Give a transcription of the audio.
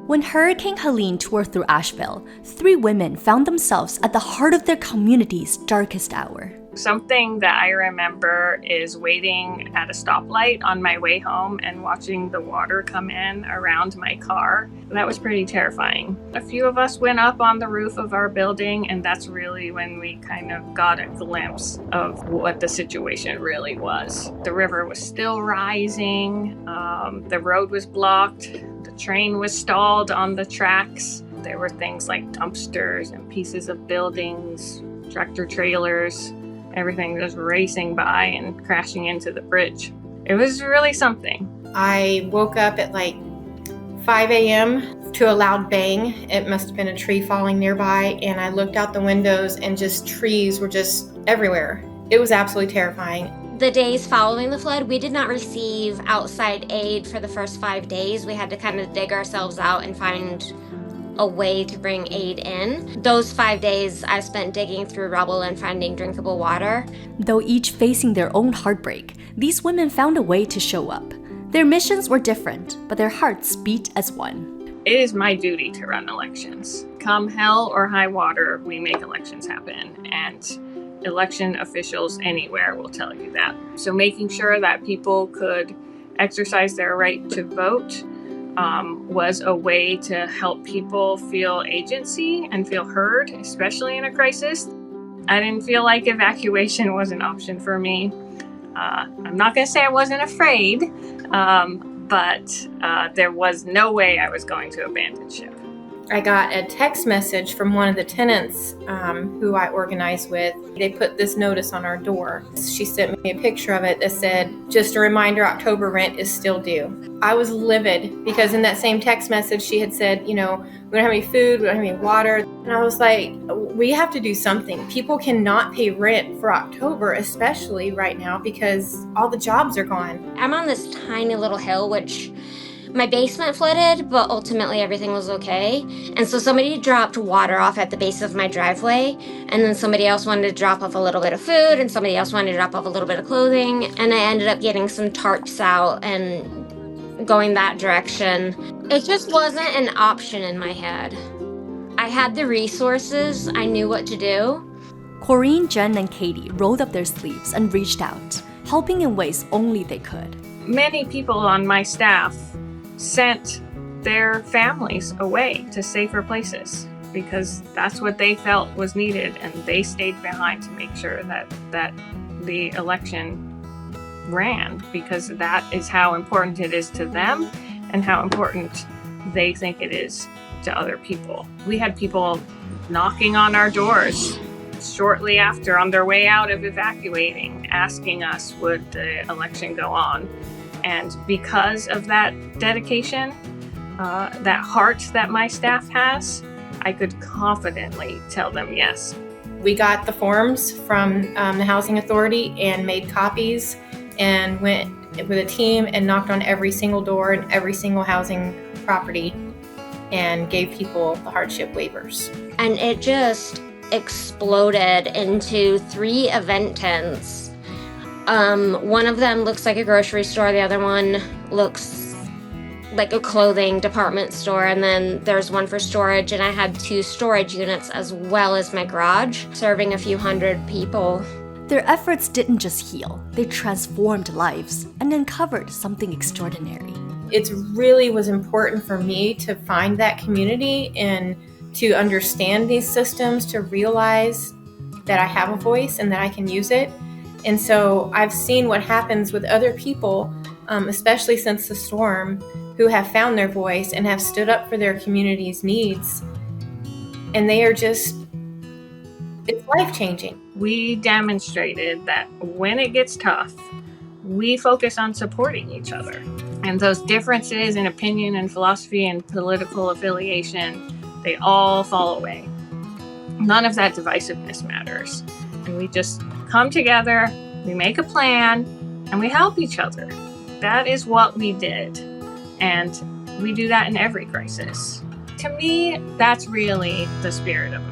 When Hurricane Helene tore through Asheville, 3 women found themselves at the heart of their community's darkest hour. Something that I remember is waiting at a stoplight on my way home and watching the water come in around my car. That was pretty terrifying. A few of us went up on the roof of our building, and that's really when we kind of got a glimpse of what the situation really was. The river was still rising, the road was blocked, the train was stalled on the tracks. There were things like dumpsters and pieces of buildings, tractor trailers. Everything was racing by and crashing into the bridge. It was really something. I woke up at like 5 a.m. to a loud bang. It must have been a tree falling nearby, and I looked out the windows and just trees were just everywhere. It was absolutely terrifying. The days following the flood, we did not receive outside aid for the first 5 days. We had to kind of dig ourselves out and find a way to bring aid in. Those 5 days I spent digging through rubble and finding drinkable water. Though each facing their own heartbreak, these women found a way to show up. Their missions were different, but their hearts beat as one. It is my duty to run elections. Come hell or high water, we make elections happen, and election officials anywhere will tell you that. So making sure that people could exercise their right to vote was a way to help people feel agency and feel heard, especially in a crisis. I didn't feel like evacuation was an option for me. I'm not going to say I wasn't afraid, but there was no way I was going to abandon ship. I got a text message from one of the tenants who I organized with. They put this notice on our door. She sent me a picture of it that said, "Just a reminder, October rent is still due." I was livid because in that same text message she had said, we don't have any food, we don't have any water. And I was like, we have to do something. People cannot pay rent for October, especially right now, because all the jobs are gone. I'm on this tiny little hill, which my basement flooded, but ultimately everything was okay. And so somebody dropped water off at the base of my driveway, and then somebody else wanted to drop off a little bit of food, and somebody else wanted to drop off a little bit of clothing, and I ended up getting some tarps out and going that direction. It just wasn't an option in my head. I had the resources, I knew what to do. Corinne, Jen, and Katie rolled up their sleeves and reached out, helping in ways only they could. Many people on my staff sent their families away to safer places because that's what they felt was needed, and they stayed behind to make sure that the election ran, because that is how important it is to them and how important they think it is to other people. We had people knocking on our doors shortly after, on their way out of evacuating, asking us would the election go on. And because of that dedication, that heart that my staff has, I could confidently tell them yes. We got the forms from the Housing Authority and made copies and went with a team and knocked on every single door in every single housing property and gave people the hardship waivers. And it just exploded into 3 event tents. One of them looks like a grocery store, the other one looks like a clothing department store, and then there's one for storage, and I had 2 storage units as well as my garage, serving a few hundred people. Their efforts didn't just heal, they transformed lives and uncovered something extraordinary. It really was important for me to find that community and to understand these systems, to realize that I have a voice and that I can use it. And so I've seen what happens with other people, especially since the storm, who have found their voice and have stood up for their community's needs. And they are just, it's life-changing. We demonstrated that when it gets tough, we focus on supporting each other. And those differences in opinion and philosophy and political affiliation, they all fall away. None of that divisiveness matters. And we just come together, we make a plan, and we help each other. That is what we did. And we do that in every crisis. To me, that's really the spirit of